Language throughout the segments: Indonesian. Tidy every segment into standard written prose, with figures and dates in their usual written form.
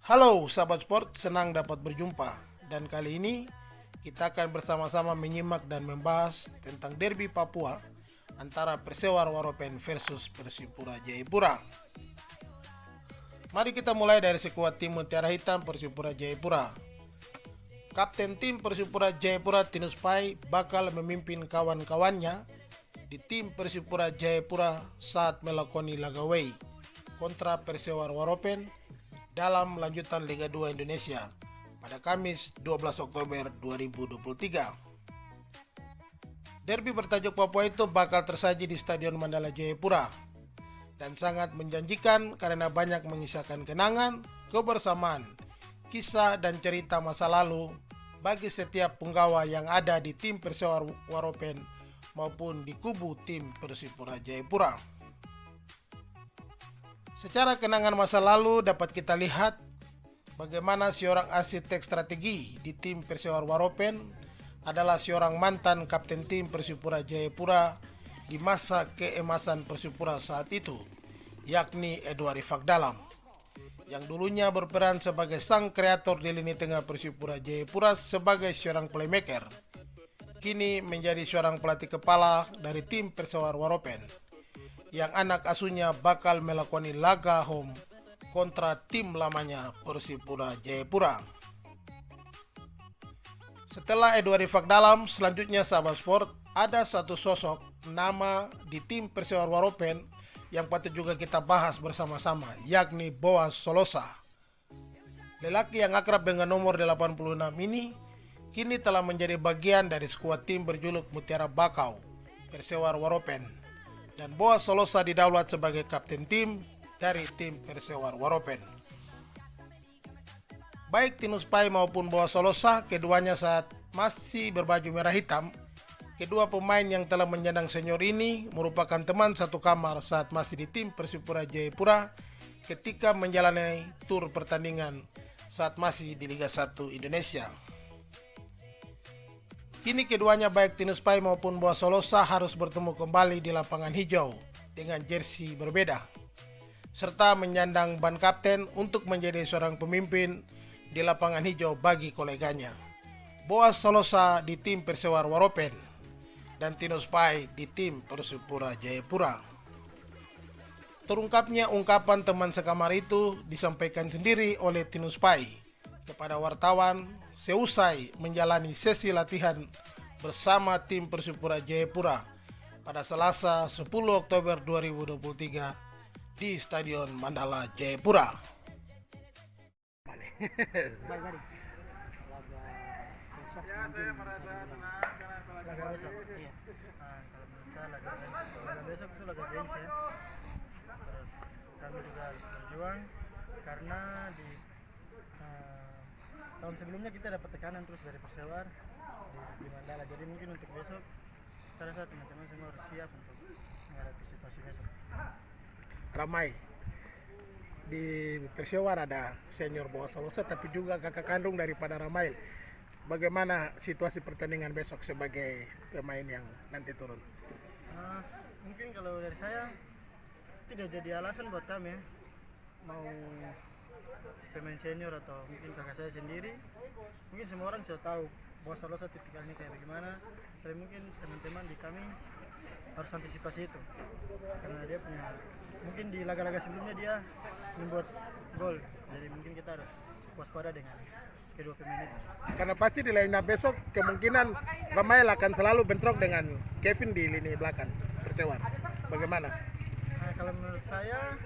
Halo sahabat sport, senang dapat berjumpa. Dan kali ini kita akan bersama-sama menyimak dan membahas tentang derby Papua antara Persewar Waropen versus Persipura Jayapura. Mari kita mulai dari skuad tim Mutiara Hitam Persipura Jayapura. Kapten tim Persipura Jayapura Tinus Pai bakal memimpin kawan-kawannya di tim Persipura Jayapura saat melakoni laga away kontra Persewar Waropen dalam lanjutan Liga 2 Indonesia pada Kamis 12 Oktober 2023. Derby bertajuk Papua itu bakal tersaji di Stadion Mandala Jayapura dan sangat menjanjikan karena banyak mengisahkan kenangan, kebersamaan, kisah dan cerita masa lalu bagi setiap punggawa yang ada di tim Persewar Waropen maupun di kubu tim Persipura Jayapura. Secara kenangan masa lalu dapat kita lihat bagaimana seorang arsitek strategi di tim Persewar Waropen adalah seorang mantan kapten tim Persipura Jayapura di masa keemasan Persipura saat itu, yakni Edward Rifak Dalam, yang dulunya berperan sebagai sang kreator di lini tengah Persipura Jayapura sebagai seorang playmaker. Kini menjadi seorang pelatih kepala dari tim Persewar Waropen, yang anak asuhnya bakal melakoni laga home kontra tim lamanya Persipura Jayapura. Setelah Edward Rifak Dalam, selanjutnya sahabat sport, ada satu sosok nama di tim Persewar Waropen yang patut juga kita bahas bersama-sama, yakni Boas Solosa. Lelaki yang akrab dengan nomor 86 ini kini telah menjadi bagian dari skuad tim berjuluk Mutiara Bakau Persewar Waropen. Dan Boas Solosa didaulat sebagai kapten tim dari tim Persewar Waropen. Baik Tinus Pai maupun Boas Solosa, keduanya saat masih berbaju merah hitam, kedua pemain yang telah menyandang senior ini merupakan teman satu kamar saat masih di tim Persipura Jayapura ketika menjalani tur pertandingan saat masih di Liga 1 Indonesia. Kini keduanya baik Tinus Pai maupun Boas Solosa harus bertemu kembali di lapangan hijau dengan jersey berbeda, serta menyandang ban kapten untuk menjadi seorang pemimpin di lapangan hijau bagi koleganya. Boas Solosa di tim Persewar Waropen dan Tinus Pai di tim Persipura Jayapura. Terungkapnya ungkapan teman sekamar itu disampaikan sendiri oleh Tinus Pai kepada wartawan seusai menjalani sesi latihan bersama tim Persipura Jayapura pada Selasa 10 Oktober 2023 di Stadion Mandala Jayapura. Ya, saya merasa senang karena laga besok. Iya. Kalau menurut saya laga besok itu laga gengsi ya. Terus kami juga harus berjuang karena di tahun sebelumnya kita dapat tekanan terus dari Persewar di Mandala. Jadi mungkin untuk besok saya rasa teman-teman semua harus siap untuk menghadapi situasi besok. Ramai di Persewar ada senior Boas Solosa tapi juga kakak kandung daripada Ramai. Bagaimana situasi pertandingan besok sebagai pemain yang nanti turun? Mungkin kalau dari saya tidak jadi alasan buat kami ya, mau pemain senior atau mungkin kakak saya sendiri. Mungkin semua orang sudah tahu Boas Solosa tipikalnya kayak bagaimana, tapi mungkin teman-teman di kami harus antisipasi itu karena dia punya, mungkin di laga-laga sebelumnya dia membuat gol, jadi mungkin kita harus waspada dengan kedua pemain itu. Karena pasti di line up besok kemungkinan Ramael akan selalu bentrok dengan Kevin di lini belakang Persewar. Bagaimana? Kalau menurut saya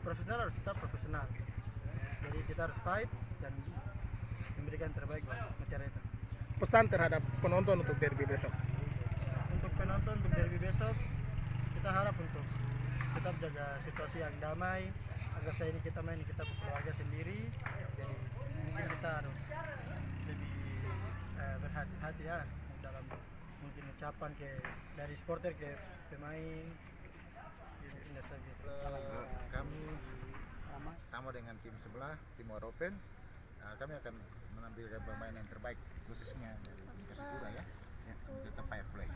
profesional harus tetap profesional. Jadi kita harus fight dan memberikan terbaik buat Mutiara itu. Pesan terhadap penonton untuk derby besok. Untuk penonton untuk derby besok, kita harap untuk tetap jaga situasi yang damai. Anggap saya ini kita main, kita keluarga sendiri. Jadi mungkin kita harus lebih berhati-hati ya dalam mungkin ucapan dari supporter ke pemain. Kami sama dengan tim sebelah, tim Waropen, kami akan menampilkan pemain yang terbaik khususnya dari Persipura ya, tetap fair play.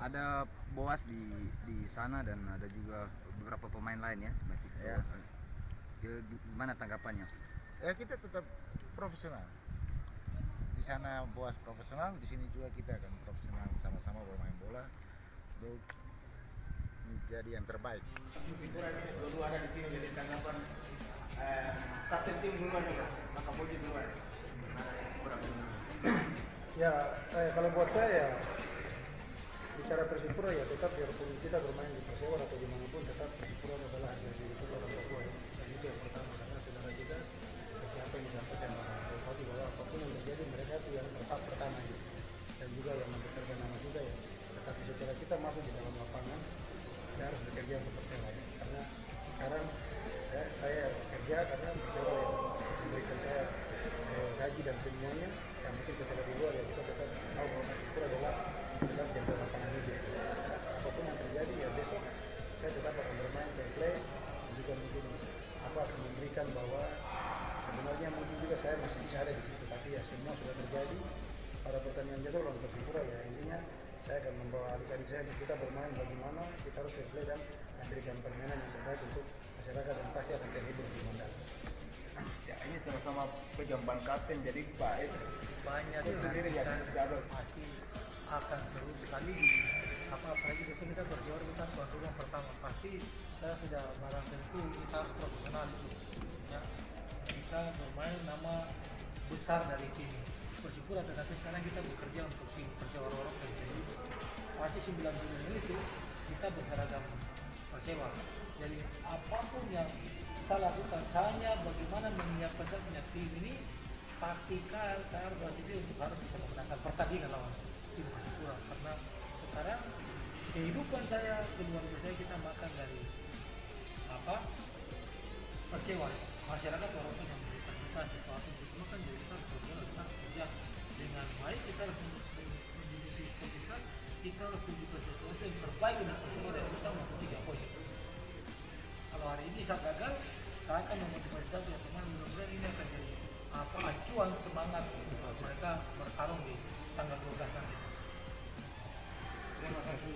Ada Boas di sana dan ada juga beberapa pemain lain ya seperti Ya. Gimana tanggapannya? Ya kita tetap profesional. Di sana Boas profesional, di sini juga kita akan profesional, sama-sama bermain bola untuk menjadi yang terbaik. Dulu ada di sini jadi tanggapan kapten tim duluan juga, maka Boji duluan. Ya, kalau buat saya bicara Persipura ya tetap biarpun kita bermain di Persewa atau dimanapun tetap Persipura adalah harga diri kita orang Papua ya. Dan itu yang pertama karena saudara kita seperti apa yang disampaikan Pak Bupati bahwa apapun yang terjadi mereka itu yang tetap pertama gitu. Dan juga yang membesarkan nama kita ya. Tetapi setelah kita masuk di dalam lapangan saya harus bekerja untuk Persela ya. Karena sekarang saya kerja karena Persela yang memberikan saya gaji dan semuanya. Yang mungkin setelah di luar ya kita tetap tahu bahwa Persipura adalah tetap jaga lapangan hijau. Apapun yang terjadi ya besok saya tetap akan bermain fair play dan juga mungkin akan memberikan bahwa sebenarnya mungkin juga saya masih bisa ada di situ, tapi ya semua sudah terjadi pada pertandingan besok lawan Persipura ya. Intinya saya akan membawa adik-adik saya untuk kita bermain bagaimana kita harus fair play dan memberikan permainan yang terbaik untuk masyarakat dan pasti akan terhibur di Mandala. Ya ini sama-sama pejamban kapten jadi baik. Banyak sendiri ya pasti akan seru sekali apalagi besok kita berjuara kita tuan rumah pertama pasti saya sudah barang tentu kita harus profesional itu ya kita bermain nama besar dari tim Persipura tetapi sekarang kita bekerja untuk tim Persewa Waropen jadi pasti 9 bulan itu kita berseragam Persewa jadi apapun yang saya lakukan hanya bagaimana menyiapkan saya punya tim ini taktikal saya harus wajibnya untuk harus bisa memenangkan pertandingan lawan tim Persipura karena sekarang kehidupan saya keluarga saya kita makan dari Persewa masyarakat orang yang memberikan kita sesuatu untuk makan jadi kita profesional kita kerja dengan baik kita harus menjadi sportivitas kita harus tunjukkan sesuatu yang terbaik dengan Persipura dan bisa mampu 3 poin. Kalau hari ini saya gagal saya akan memotivasi saya teman mudah-mudahan ini akan jadi acuan semangat mereka bertarung di tanggal 12 nanti. Terima kasih.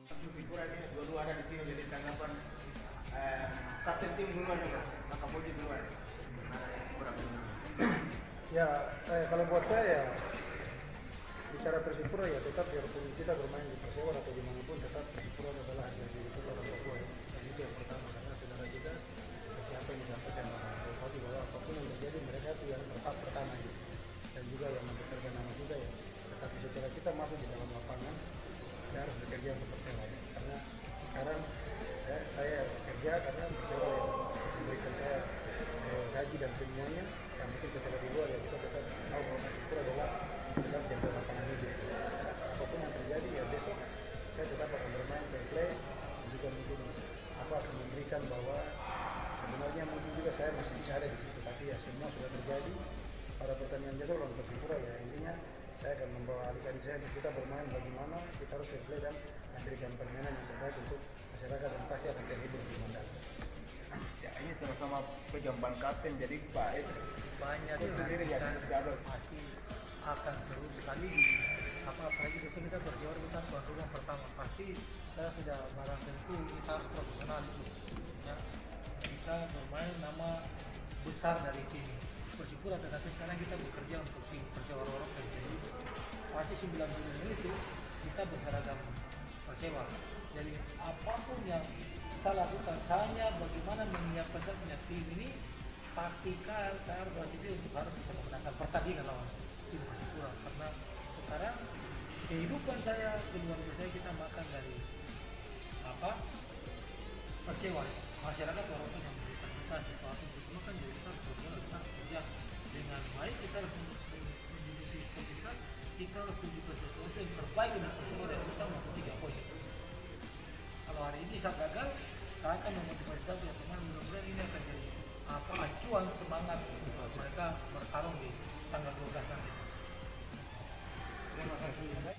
Persipura ini dulu ada di sini jadi tanggapan kapten tim duluan juga, maka Boji duluan. Ya, kalau buat saya bicara Persipura ya tetap biarpun kita bermain di Persewa atau dimanapun tetap Persipura adalah harga diri kita orang Papua ya. Dan itu yang pertama karena saudara kita seperti apa yang disampaikan Pak Bupati bahwa apapun yang terjadi mereka itu yang tetap pertama gitu. Dan juga yang membesarkan nama kita ya. Tetapi setelah kita masuk di dalam lapangan saya harus bekerja untuk Persela ya. Karena sekarang saya kerja karena Persela yang memberikan saya gaji dan semuanya. Yang mungkin setelah di luar ya kita tetap tahu bahwa Persipura adalah tetap jaga lapangan hijau. Apapun yang terjadi ya besok saya tetap akan bermain fair play dan juga mungkin akan memberikan bahwa sebenarnya mungkin juga saya masih bisa ada di situ, tapi ya semua sudah terjadi pada pertandingan besok lawan Persipura ya. Intinya saya akan membawa adik-adik saya untuk kita bermain bagaimana kita harus fair play dan memberikan permainan yang terbaik untuk masyarakat dan pasti akan terhibur di Mandala. Ya ini sama-sama pejamban kapten jadi baik. Banyak sendiri ya pasti akan seru sekali apalagi besok kita berjuara kita tuan rumah pertama pasti saya sudah barang tentu kita harus profesional itu ya kita bermain nama besar dari tim Persipura tetapi sekarang kita bekerja untuk tim Persewa Waropen jadi pasti 9 bulan itu kita berseragam Persewa jadi apapun yang saya lakukan hanya bagaimana menyiapkan saya punya tim ini taktikal saya harus wajibnya untuk harus bisa memenangkan pertandingan lawan tim Persipura karena sekarang kehidupan saya keluarga saya kita makan dari Persewa masyarakat orang yang memberikan kita sesuatu untuk makan jadi kita profesional kita kerja dengan baik kita harus menjadi sportivitas kita harus tunjukkan sesuatu yang terbaik dengan Persipura dan bisa mampu 3 poin. Kalau hari ini saya gagal saya akan memotivasi saya teman mudah-mudahan ini akan jadi acuan semangat mereka bertarung di tanggal 12 nanti. Terima kasih.